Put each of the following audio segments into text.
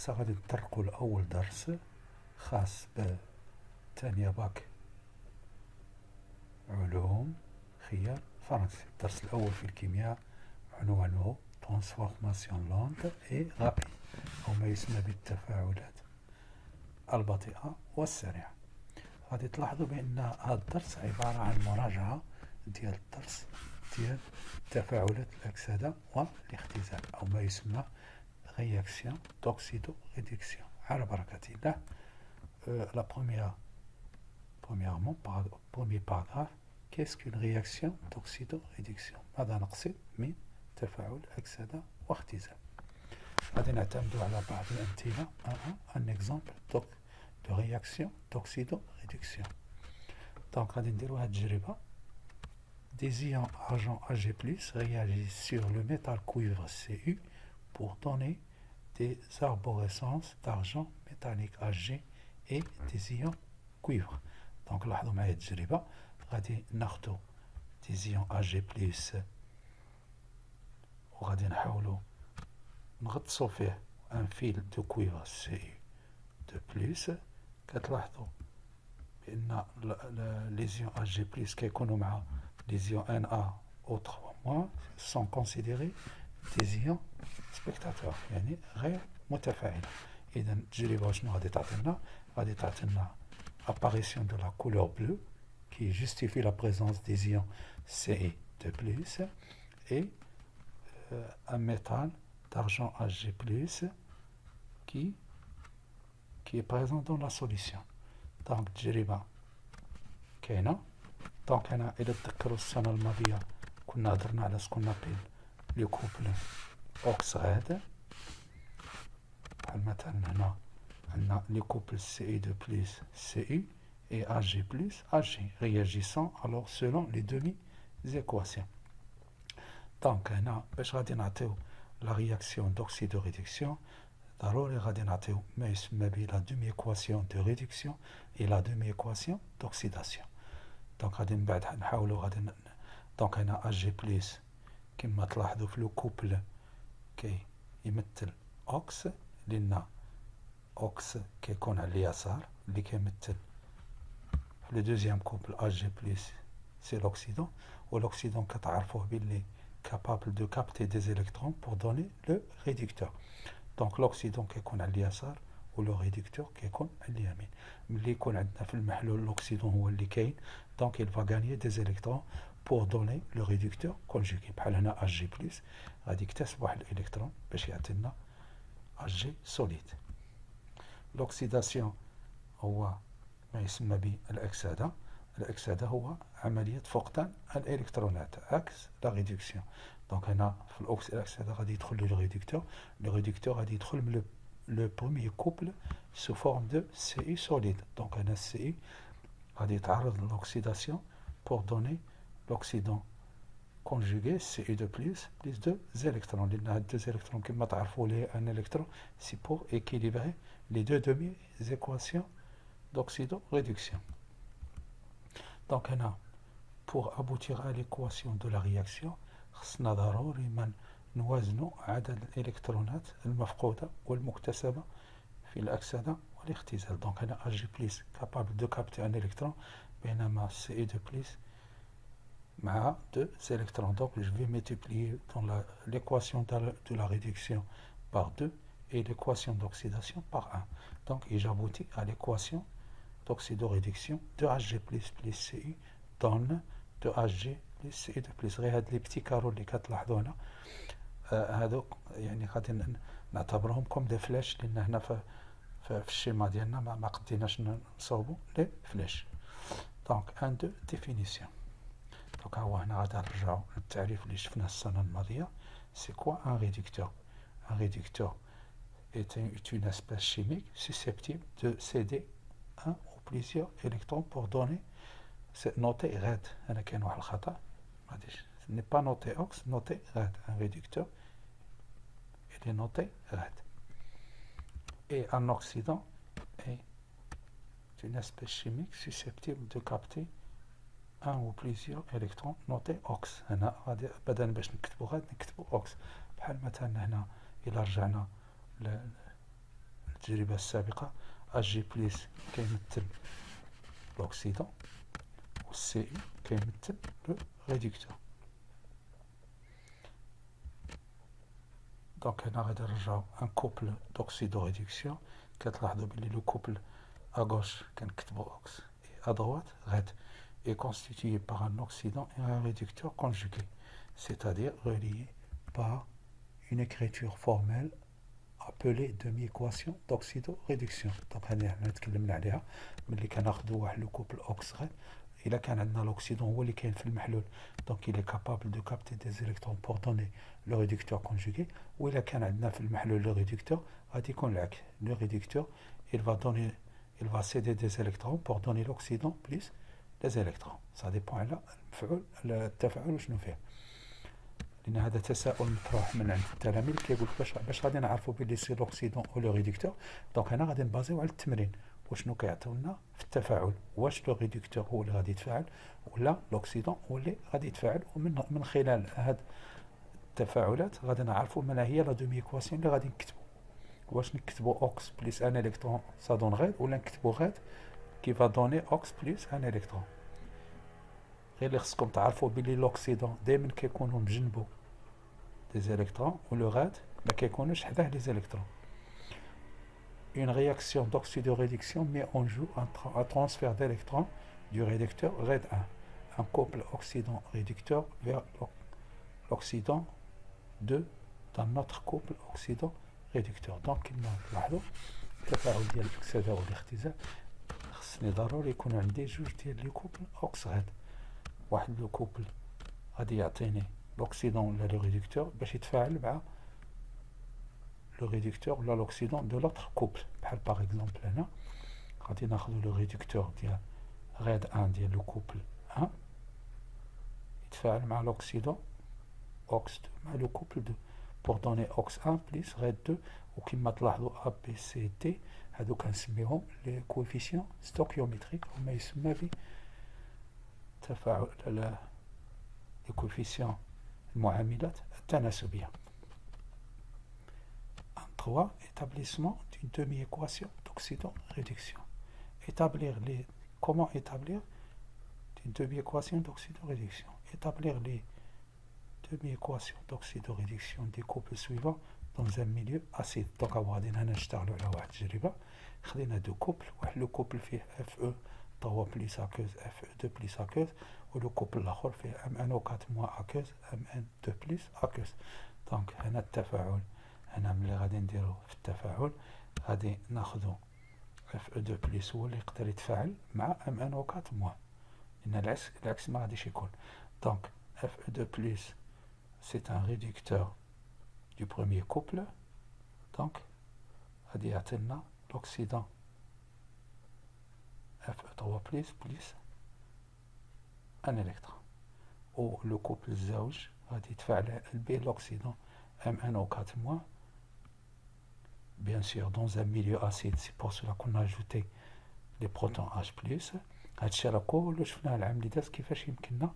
هسا غادي نطرقوا لأول درس خاص بتانية باك علوم خيار فرنسي. الدرس الأول في الكيمياء عنوانه ترانسفورماسيون لونت اي رابيد، أو ما يسمى بالتفاعلات البطيئة والسريعة. غادي تلاحظوا بأن هذا الدرس عبارة عن مراجعة ديال الدرس ديال تفاعلات الأكسدة والاختزال، أو ما يسمى réaction d'oxydo-réduction. على بركة الله. Premièrement, premier paragraphe, qu'est-ce qu'une réaction d'oxydo-réduction؟ ماذا نقصد من تفاعل أكسدة واختزال؟ غادي نعتمدوا على بعض الأمثلة. un exemple de réaction d'oxydo-réduction. Donc غادي نديروا هاد التجربة. Des ions argent Ag+ réagissent sur le métal cuivre Cu pour donner des arborescences d'argent métallique Ag et des ions cuivre. Donc لاحظوا معايا التجربة. غادي ناخدو des ions Ag+ وغادي نحاولوا نغطسوا فيه ان فيل دو كويفر Cu2+. كتلاحظوا بأن لي زيون Ag+ كيكونوا مع لي زيون Na او 3- sont considérés des ions spectateurs، يعني غير متفاعلة. إذا التجربة شنو غادي تعطينا؟ غادي تعطينا apparition de la couleur bleue qui justifie la présence des ions Ci2+ et un métal d'argent Ag+ qui est présent dans la solution. Donc التجربة كاينة. دونك هنا إلا تذكروا السنة الماضية كنا هضرنا على سكون نابيل لو كوبل أوكس غاد. بحال مثلا هنا عندنا لي كوبل Ci2+ Cu et Ag+ Ag réagissant alors selon les demi-équations. دونك هنا باش غادي نعطيو لا رياكسيون دوكسيدو ريدكسيون ضروري غادي نعطيو ما يسمى ب لا دومي إيكواسيون دو ريدكسيون et لا دومي إيكواسيون دوكسيداسيون. دونك غادي من بعد نحاولوا غادي دونك هنا Ag+ كما تلاحظوا في لو كوبل كي يمثل اوكس، لان اوكس كيكون على اليسار اللي كيمثل في لو دوزيام كوبل Ag+ سي l'oxydant، والoxydant كتعرفوه باللي capable de capter des électrons pour donner le réducteur. دونك l'oxydant كيكون على اليسار ولو ريدكتور كيكون على اليمين. ملي يكون عندنا في المحلول l'oxydant هو اللي كاين، دونك il va gagner des électrons pour donner le réducteur conjugué. بحال هنا Ag+ غادي يكتسب واحد الالكترون باش يعطينا Ag solide. l'oxydation هو ما يسمى بالأكسدة. الأكسدة هو عملية فقدان الإلكترونات عكس لا ريدكسيون. دونك هنا في الأكسدة غادي يدخل لو ريدكتور. لو ريدكتور غادي يدخل من لو بروميير كوبل سو فورم دو Cu solide. دونك هنا Cu غادي يتعرض للأكسيداسيون pour donner l'oxydant conjugué Cu2+ plus 2 électrons. لأن هاد 2 électrons كما تعرفوا ليه un électron c'est pour équilibrer les deux demi-équations d'oxydo-réduction. Donc هنا pour aboutir à l'équation de la réaction خصنا ضروري ما نوازنوا عدد الإلكترونات المفقودة والمكتسبة في الأكسدة والاختزال. دونك هنا Ag+ capable de capter un électron بينما Cu2+ مع 2 électrons. Donc je vais multiplier dans l'équation de la réduction par 2 et l'équation d'oxydation par 1. Donc et j'aboutis à l'équation d'oxydoréduction de Ag+ plus Cu donne de Ag plus Cu2+. غير هاد لي بتي كارو اللي كتلاحظوا هنا هادوك يعني غادي نعتبرهم كوم دي فلاش، لان هنا في الشيما ديالنا ما قديناش نصوبوا لي فلاش. دونك ان دو ديفينيسيون. دونك هو هنا غادي نرجعوا للتعريف اللي شفناه السنه الماضيه. سي كوا ان ريدكتور؟ ان ريدكتور est une espèce chimique susceptible de céder un ou plusieurs électrons pour donner. C'est noté RAD. هنا كاين واحد الخطأ. Ce n'est pas noté OX, noté RAD. Un réducteur, il est noté RAD. Et un oxydant est une espèce chimique susceptible de capter un ou plusieurs électrons notés OX. هنا غادي بدل باش نكتبوا غاد نكتبوا OX. بحال مثلا هنا إلا رجعنا التجربة السابقة Hg بلس كيمثل l'oxydant و Ci كيمثل le réducteur. دونك هنا غادي نرجعو ان كوبل دوكسيدو ريدكسيون. كتلاحظوا بلي لو كوبل اغوش كنكتبو اوكس et à droite red est constitué par un oxydant et un réducteur conjugué, c'est-à-dire relié par une écriture formelle appelée demi-équation d'oxydoréduction. Donc هذه حنا تكلمنا عليها ملي كناخذوا واحد لو كوبل اوكس غير الا كان عندنا l'oxydant هو اللي كاين في المحلول donc il est capable de capter des électrons pour donner le réducteur conjugué, ou الا كان عندنا في المحلول le réducteur غادي يكون العكس. le réducteur il va céder des électrons pour donner l'oxydant plus les électrons. ça dépend على المفعول التفاعل وشنو فيه، لان هذا تساؤل مطروح من عند التلاميذ كيقول باش غادي نعرفوا بلي سي l'oxydant او لو ريدكتور. دونك هنا غادي نبازيو على التمرين وشنو كيعطيونا في التفاعل، واش لو ريدكتور هو اللي غادي يتفاعل ولا l'oxydant هو اللي غادي يتفاعل. ومن خلال هاد التفاعلات غادي نعرفوا ما هي لا دومي ايكواسيون اللي غادي نكتبوا. واش نكتبوا اوكس بلس ان الكترون سا دون غيد، ولا نكتبوا غيد كي فا دوني اوكس بلس ان الكترون. غير اللي خصكم تعرفوا بلي لوكسيدون دائما كيكونوا بجنبو دي زيليكترون و لو غاد ما كيكونوش حداه لي زيليكترون. Une réaction d'oxydoréduction met en jeu un transfert d'électrons du réducteur RED 1, un couple oxydant-réducteur vers l'oxydant 2 d'un autre couple oxydant-réducteur. Donc كما تلاحظوا التفاعل ديال الاكسده والاختزال خصني ضروري يكون عندي جوج ديال لي كوبل اوكس غاد. واحد لو كوبل غادي يعطيني l'oxydant ولا لو ريدكتور باش يتفاعل مع le réducteur ou l'oxydant de l'autre couple. Par exemple, là, quand on a le réducteur de RED 1 de le couple 1, il fait l'oxydant OX 2 le couple 2 pour donner OX 1 plus RED 2, ou qui m'a A, B, C, D, les coefficients stoichiométriques, mais ils les coefficients المعاملات التناسبية. 3. Établissement d'une demi-équation d'oxydoréduction. Comment établir une demi-équation d'oxydoréduction? Établir les demi-équations d'oxydoréduction des couples suivants dans un milieu acide. Donc, on va نشتغلوا على واحد التجربة. خدينا دو كوبل، واحد لو كوبل فيه Fe 3 بلس aqueuse Fe2 بلس aqueuse، ولو كوبل الآخر فيه MnO4 moins aqueuse Mn2 بلس aqueuse. دونك هنا التفاعل، هنا ملي غادي نديرو في التفاعل غادي ناخدو Fe2 بلس هو اللي يقدر يتفاعل مع MnO4 moins، لأن العكس ما غاديش يكون. دونك Fe2 plus c'est un réducteur du premier couple, donc غادي يعطينا l'oxydant Fe3 plus un électron، و le couple الزوج غادي يتفاعل به l'oxydant MnO4 moins. Bien sûr, dans un milieu acide, c'est pour cela qu'on a ajouté les protons H+. هادشي راه كله شفناه العمليات كيفاش يمكننا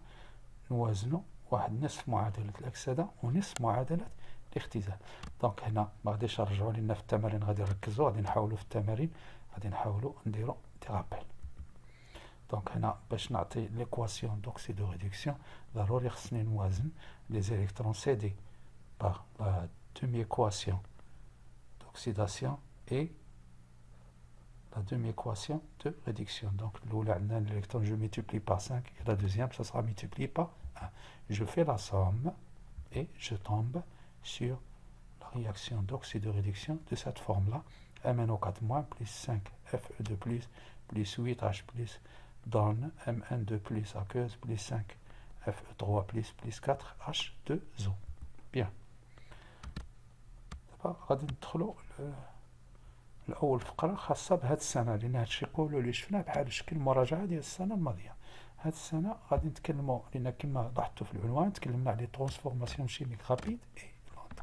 نوازنوا واحد نصف معادلة الأكسدة ونصف معادلة الاختزال. دونك هنا ما غاديش نرجعوا لنا في التمارين، غادي نركزوا، غادي نحاولوا في التمارين، غادي نحاولوا نديروا دي رابيل. دونك هنا باش نعطي ليكواسيون دوكسيدوريدكسيون ضروري خصني نوازن لي زيليكترون سيدي par la demi-équation d'oxydation et la demi-équation de réduction. Donc, l'électron, je multiplie par 5 et la deuxième, ça sera multiplié par 1. Je fais la somme et je tombe sur la réaction d'oxydoréduction de cette forme-là. MnO4- plus 5 Fe2 plus 8H plus donne Mn2 plus aqueuse plus 5 Fe3 plus 4 H2O. Bien. غادي ندخلوا الاول فقره خاصه بهذه السنه، لان هذا الشيء كله اللي شفناه بحال شكل مراجعه ديال السنه الماضيه. هذه السنه غادي نتكلموا، لان كما لاحظتوا في العنوان تكلمنا على ترانسفورماسيون شيميك رابيد اي لونت.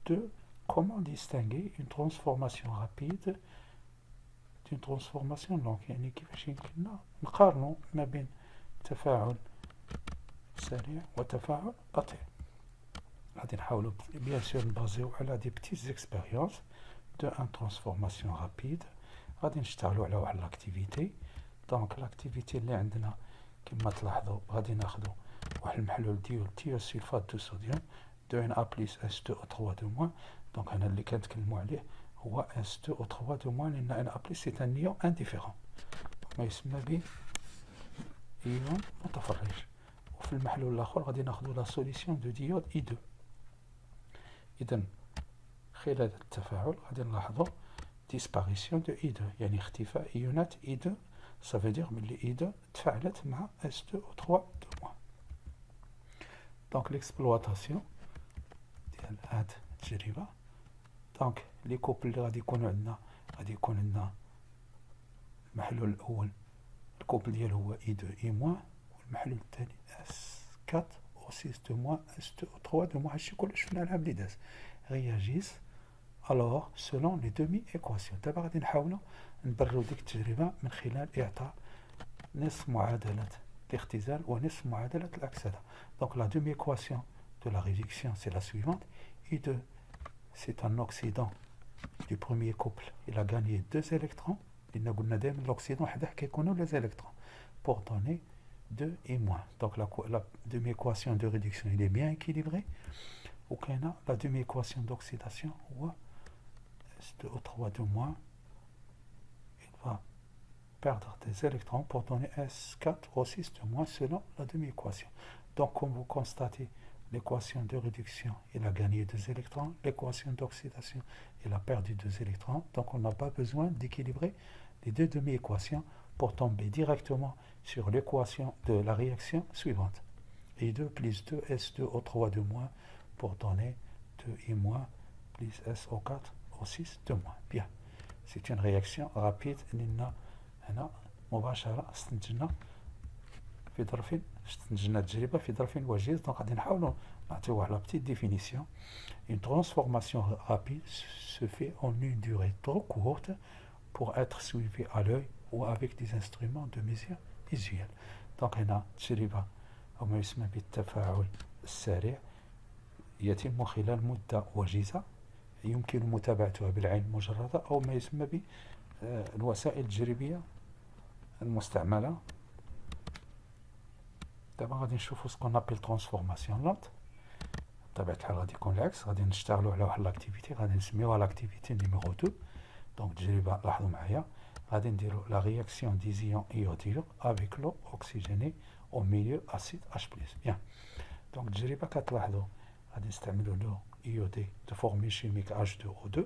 دو كومون ديستانغي اون ترانسفورماسيون رابيد دون ترانسفورماسيون لونغ، يعني كيفاش يمكننا نقارنوا ما بين تفاعل سريع وتفاعل بطيء. غادي نحاولوا بيان سور نبازيو على دي بتيت اكسبيريونس de une transformation rapide. غادي نشتغلوا على واحد لاكتيفيتي. دونك لاكتيفيتي اللي عندنا كما تلاحظوا غادي ناخذوا واحد المحلول ديال تيوسيلفات دو صوديوم 2 Na plus H2O3 de moins. دونك هنا اللي كنتكلموا عليه هو H2O3 de moins لان Na plus c'est un ion indifférent ما يسمى به ايون متفرج. وفي المحلول الاخر غادي ناخذوا لا سوليسيون دو ديود I2. اذا خلال التفاعل غادي نلاحظوا disparition de I2 يعني اختفاء ايونات I2. ça veut dire ملي I2 تفاعلت مع H2O3 de moins. دونك l'exploitation ديال هاد التجربة. دونك لي كوبل اللي غادي يكونوا عندنا غادي يكون عندنا المحلول الاول الكوبل ديالو هو I2 I-، والمحلول الثاني S4O6 de moins H2O3 de moins. هادشي كلش شفنا العام اللي داز. réagissent alors selon les demi-équations. دابا غادي نحاولوا نبرروا ديك التجربة من خلال إعطاء نصف معادلة الاختزال ونصف معادلة الأكسدة. Donc la demi-équation de la réduction c'est la suivante. I2 c'est un oxydant du premier couple. Il a gagné 2 électrons. لأن قلنا دائما l'oxydant حداه كيكونوا les électrons pour donner 2 I-. Donc la demi-équation de réduction il est bien équilibrée. وكاينه la demi-équation d'oxydation هو S2O3 de moins. Il va perdre des électrons pour donner S4O6 de moins selon la demi-équation. Donc comme vous constatez, l'équation de réduction il a gagné 2 électrons, l'équation d'oxydation il a perdu 2 électrons. Donc on n'a pas besoin d'équilibrer les deux demi-équations pour tomber directement sur l'équation de la réaction suivante. I2 plus 2 S2O3 de moins pour donner 2 I- plus SO4O6 de moins. Bien, c'est une réaction rapide. هنا مباشرة استنتجنا في ظرف استنتجنا التجربة في ظرف وجيز. دونك غادي نحاولوا نعطيو واحد لا بتيت ديفينيسيون. Une transformation rapide se fait en une durée trop courte pour être suivie à l'œil ou avec des instruments de mesure visuelle. دونك هنا التجربة أو ما يسمى بالتفاعل السريع يتم خلال مدة وجيزة يمكن متابعتها بالعين المجردة أو ما يسمى بالوسائل التجريبية المستعملة. دابا غادي نشوفو سكون ابيل ترانسفورماسيون لونت. بطبيعة الحال غادي يكون العكس. غادي نشتغلو على واحد لاكتيفيتي غادي نسميوها لاكتيفيتي نيميرو 2. دونك التجربة لاحظوا معايا غادي نديرو لا رياكسيون دي زيون ايودير افيك لو اوكسيجيني او ميليو اسيد H+. بيان. دونك التجربة كتلاحظوا غادي نستعملو لو ايودي دو فورمي شيميك H2O2.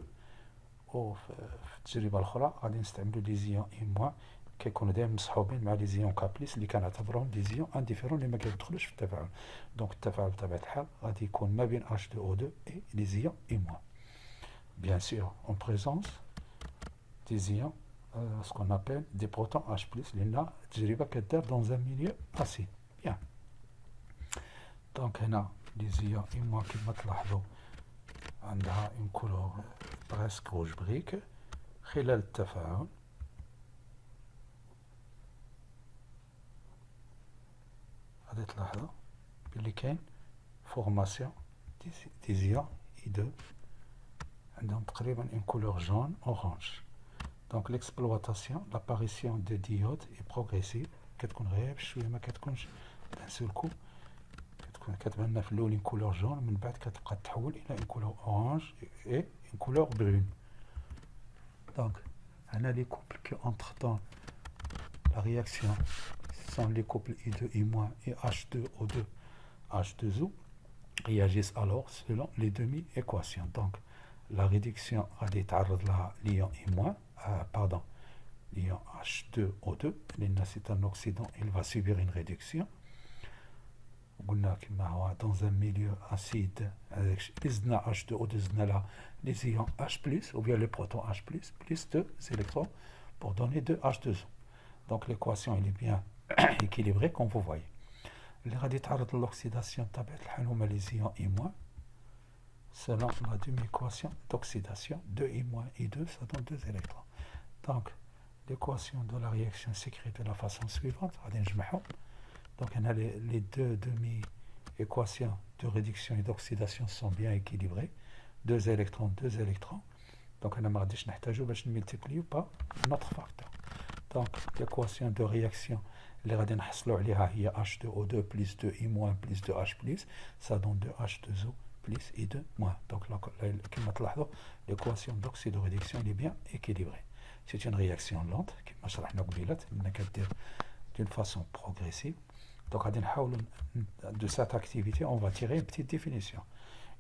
وفي التجربة الأخرى غادي نستعملو لي زيون I- كيكونوا دائما مصحوبين مع لي زيون K+ اللي كنعتبرهم لي زيون انديفيرون اللي ما كيدخلوش في التفاعل. دونك التفاعل بطبيعة الحال غادي يكون ما بين H2O2 et لي زيون I-. Bien sûr, en présence des ions ce qu'on appelle des protons H+, لأن التجربة كدار dans un milieu acide. Bien. دونك هنا لي زيون I- كما تلاحظوا عندها une couleur presque rouge brique. خلال التفاعل غادي تلاحظوا بلي كاين فورماسيون دي زيون I2 عندهم تقريبا une couleur jaune orange. Donc l'exploitation, l'apparition de diodes est progressive. كتكون غير بشويه ما كتكونش d'un seul coup. كتبان لنا في الاول une couleur jaune من بعد كتبقى تحول الى une couleur orange et une couleur brune. Donc هنا les couples qui entrent dans la réaction sont les couples I2 I- et H2O2 H2O réagissent alors selon les demi-équations. Donc la réduction غادي يتعرض لها l'ion I- pardon l'ion H2O2 لأن c'est un oxydant il va subir une réduction. قلنا كما هو dans un milieu acide avec زدنا H2O2 زدنا لها les ions H+ ou bien les protons H+, plus 2 électrons pour donner 2 H2O. Donc l'équation elle est bien équilibrée comme vous voyez. اللي غادي يتعرض للأكسيداسيون بطبيعة الحال هما les ions I- selon la demi-équation d'oxydation 2 I- I2 ça donne 2 électrons. Donc l'équation de la réaction s'écrit de la façon suivante. غادي نجمعهم. Donc les deux demi-équations de réduction et d'oxydation sont bien équilibrées. 2 électrons, 2 électrons. Donc, on a dit multiplier par notre facteur. Donc, l'équation de réaction, les radins il H2O2 plus 2I- plus 2H+, ça donne 2H2O plus I2-. Donc, l'équation d'oxydoréduction est bien équilibrée. C'est une réaction lente, qui d'une façon progressive. Donc, de cette activité, on va tirer une petite définition.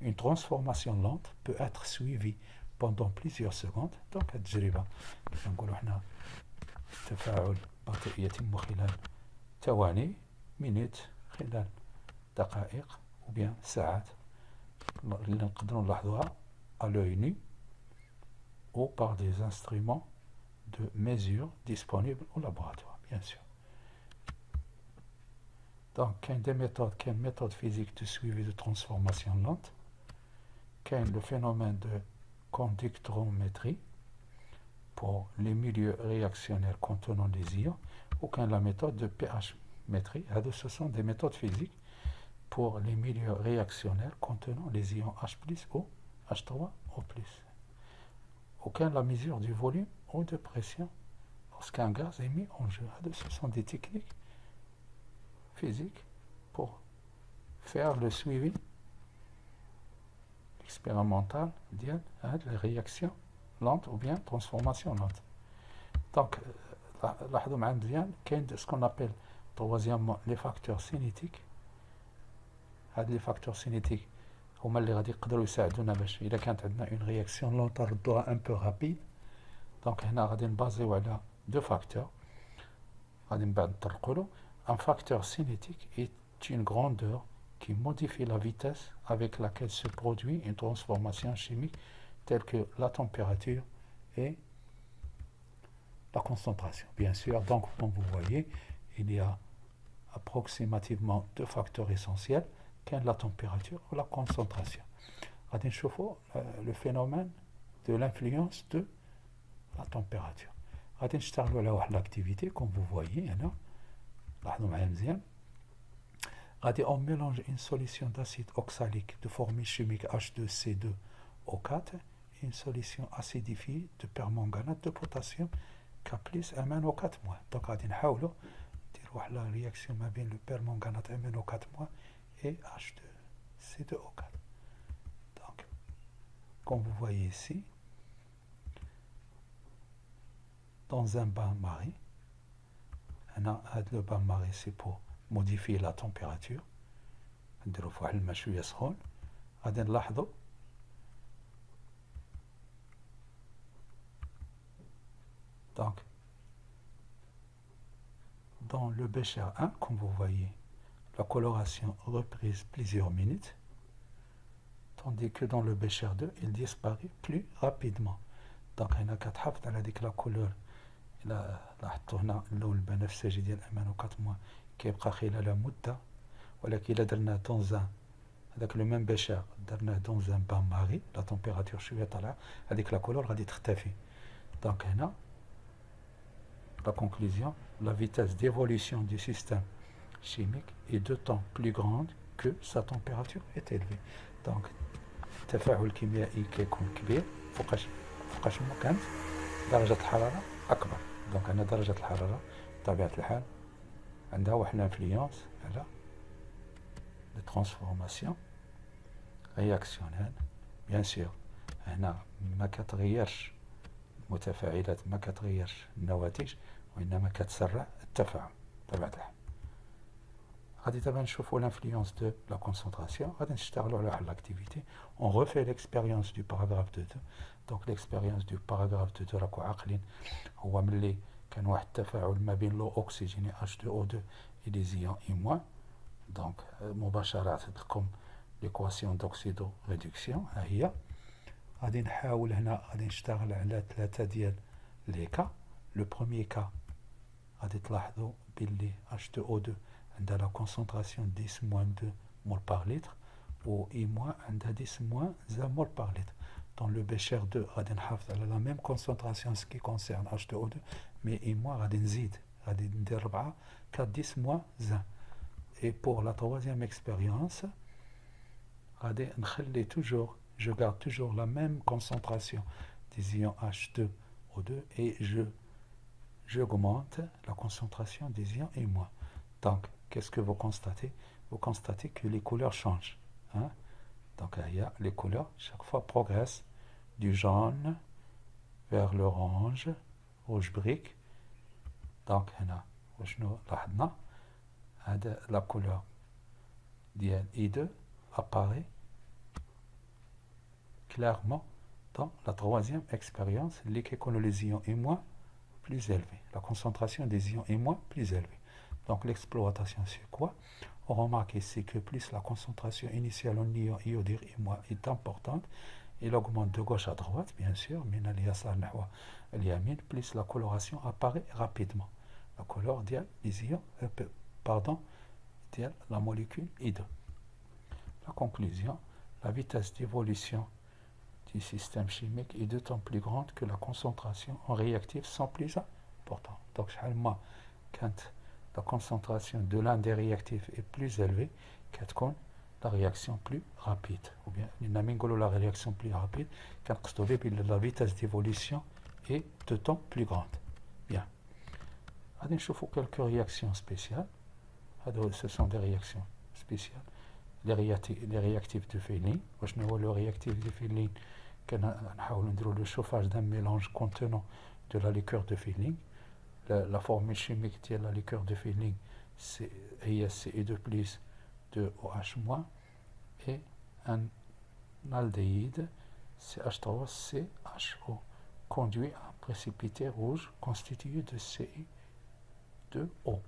Une transformation lente peut être suivie pendant plusieurs secondes. Donc, التجربة نقولوا احنا تفاعل بطيء يتم خلال ثواني minutes خلال دقائق ou bien ساعات اللي نقدروا نلاحظوها à l'œil nu ou par des instruments de mesure disponibles au laboratoire, bien sûr. Donc, il y a des méthodes physiques de suivi de transformation lente. Il y a le phénomène de conductométrie pour les milieux réactionnels contenant des ions, ou qu'il y a la méthode de pH-métrie. Ce sont des méthodes physiques pour les milieux réactionnels contenant les ions H+, ou H3, O+. Aucun la mesure du volume ou de pression lorsqu'un gaz est mis en jeu. Ce sont des techniques physiques pour faire le suivi expérimental de les réactions lentes ou bien transformation lente. Donc, ce qu'on appelle troisièmement les facteurs cinétiques. Les facteurs cinétiques هما اللي غادي يقدروا يساعدونا باش إذا كانت عندنا une réaction lente نردوها un peu rapide. Donc هنا غادي نبازيو على deux facteurs. غادي من بعد نطرقوا له. Un facteur cinétique est une grandeur qui modifie la vitesse avec laquelle se produit une transformation chimique telle que la température et la concentration. Bien sûr, donc comme vous voyez, il y a approximativement deux facteurs essentiels, qu'est la température ou la concentration. غادي نشوفوا le phénomène de l'influence de la température. غادي نشتغلوا على واحد l'activité comme vous voyez هنا. لاحظوا معايا مزيان. غادي on mélange une solution d'acide oxalique de formule chimique H2C2O4 et une solution acidifiée de permanganate de potassium K+ MnO4-. Donc غادي نحاولوا نديروا واحد لا رياكسيون ما بين le permanganate MnO4- et H2C2O4. Donc, comme vous voyez ici, dans un bain-marie, le bain-marie c'est pour modifier la température. نديرو في واحد الماء شويه سخون. غادي نلاحظوا donc dans le bécher 1, comme vous voyez, la coloration reprise plusieurs minutes, tandis que dans le bécher 2, il disparaît plus rapidement. Donc هنا كتحافظ على ديك لا كولور. إلا لاحظتوا هنا اللون البنفسجي ديال MnO4- كيبقى خلال مدة، ولكن إلا درناه دون هذاك لو ميم بيشير درناه دون ان بان ماري، لا تمبيراتور شوية طالعة، هذيك لا كولور غادي تختفي. دونك هنا la conclusion, la vitesse d'évolution du système chimique est de temps plus grande que sa température est élevée. Donc التفاعل الكيميائي كيكون كبير فوقاش ما كانت درجة الحرارة أكبر. دونك هنا درجة الحرارة بطبيعة الحال عندها واحد الانفلونس على لي ترانسفورماسيون رياكسيونيل. بيان سور هنا ما كتغيرش المتفاعلات، ما كتغيرش النواتج، وإنما كتسرع التفاعل بطبيعة الحال. غادي دابا نشوفوا l'influence de la concentration. غادي نشتغلوا على واحد l'activité. On refait l'expérience du paragraphe 2. Donc l'expérience du paragraphe 2 راكو عاقلين هو ملي كان واحد التفاعل ما بين لو أكسجيني H2O2 et les ions I-. Donc مباشرة عطيت لكم l'équation d'oxydoréduction ها هي. غادي نحاول هنا غادي نشتغل على 3 ديال لي كا. لو بروميي كا غادي تلاحظوا باللي H2O2 عندها لا كونسونطراسيون 10-2 مول بار لتر، و I- عندها 10-1 مول بار لتر. Dans le bécher 2 غادي نحافظ على la même concentration ce qui concerne H2O2, mais I- غادي نزيد، غادي ندير 4 4-10-1. Et pour la troisième expérience غادي نخلي toujours, je garde toujours la même concentration des ions H2O2 et j'augmente la concentration des ions et moins. Donc, qu'est-ce que vous constatez? Vous constatez que les couleurs changent. Hein? Donc, les couleurs, chaque fois, progressent du jaune vers l'orange, rouge brique. Donc, la couleur I2 apparaît clairement dans la troisième expérience, les ions et moins plus élevés. La concentration des ions et moins plus élevée. Donc l'exploitation, c'est quoi? On remarque ici que plus la concentration initiale en ions iodure et moins est importante, il augmente de gauche à droite, bien sûr, plus la coloration apparaît rapidement. La couleur des ions, la molécule I2. La conclusion, la vitesse d'évolution du système chimique est d'autant plus grande que la concentration en réactifs sont plus importantes. Donc, quand la concentration de l'un des réactifs est plus élevée, quand la réaction plus rapide. Ou bien, la réaction plus rapide, quand la vitesse d'évolution est de temps plus grande. Bien. On va quelques réactions spéciales. Ce sont des réactions spéciales. Les réactifs de Feynman. Le réactif de Feynman, le chauffage d'un mélange contenant de la liqueur de Feynman. La formule chimique de la liqueur de Feynman, c'est CI2 plus 2OH- et un aldéhyde CH3CHO conduit à un précipité rouge constitué de CI2O.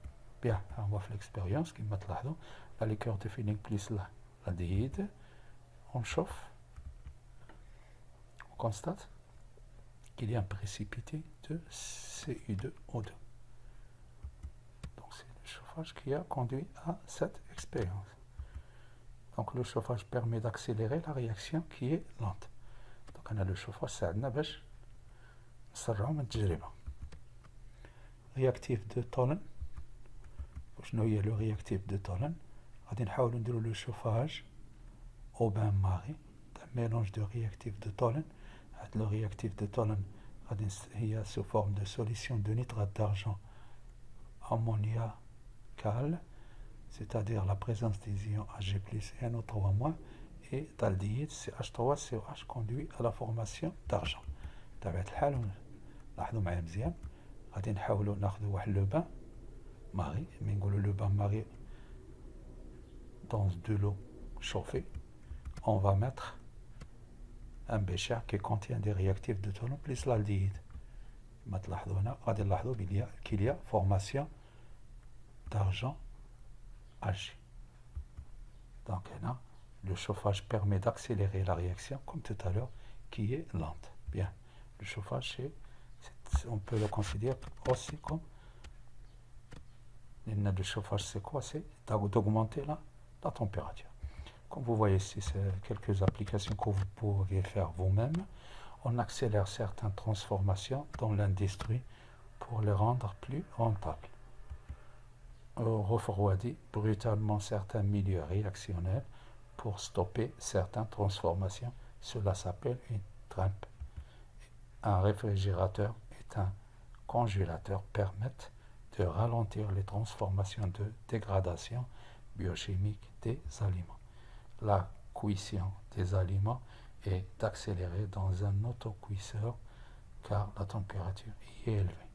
Bien, on va faire l'expérience qui m'a la liqueur de Feynman plus l'aldéhyde, on chauffe, on constate qu'il y a un précipité de CI2O2. Donc c'est le chauffage qui a conduit à cette expérience. Donc le chauffage permet d'accélérer la réaction qui est lente. Donc on a le chauffage, ça aide باش نسرعوا من التجربة. Réactif de Tholen. شنو هي le réactif de Tholen? غادي نحاولوا نديروا le chauffage au bain-marie d'un mélange de réactifs de Tholen. Le réactif de Tholen هي sous forme de solution de nitrate d'argent ammoniacal, c'est-à-dire la présence des ions Hg+, et NO3- et d'aldéhyde CH3COH conduit à la formation d'argent. بطبيعة الحال لاحظوا معايا مزيان غادي نحاولوا ناخذوا واحد لو بان ماري مي نقولوا لو بان ماري dans de l'eau chauffée. On va mettre un bécher qui contient des réactifs de Tholen plus l'aldéhyde. ما تلاحظوا هنا غادي نلاحظوا qu'il y a formation d'argent Ag. Donc là, le chauffage permet d'accélérer la réaction, comme tout à l'heure, qui est lente. Bien, le chauffage, on peut le considérer aussi comme... Le chauffage, c'est quoi? C'est d'augmenter la température. Comme vous voyez ici, c'est quelques applications que vous pourriez faire vous-même. On accélère certaines transformations dans l'industrie pour les rendre plus rentables. On refroidit brutalement certains milieux réactionnels pour stopper certaines transformations. Cela s'appelle une trempe. Un réfrigérateur et un congélateur permettent de ralentir les transformations de dégradation biochimique des aliments. La cuisson des aliments est accélérée dans un autocuiseur car la température y est élevée.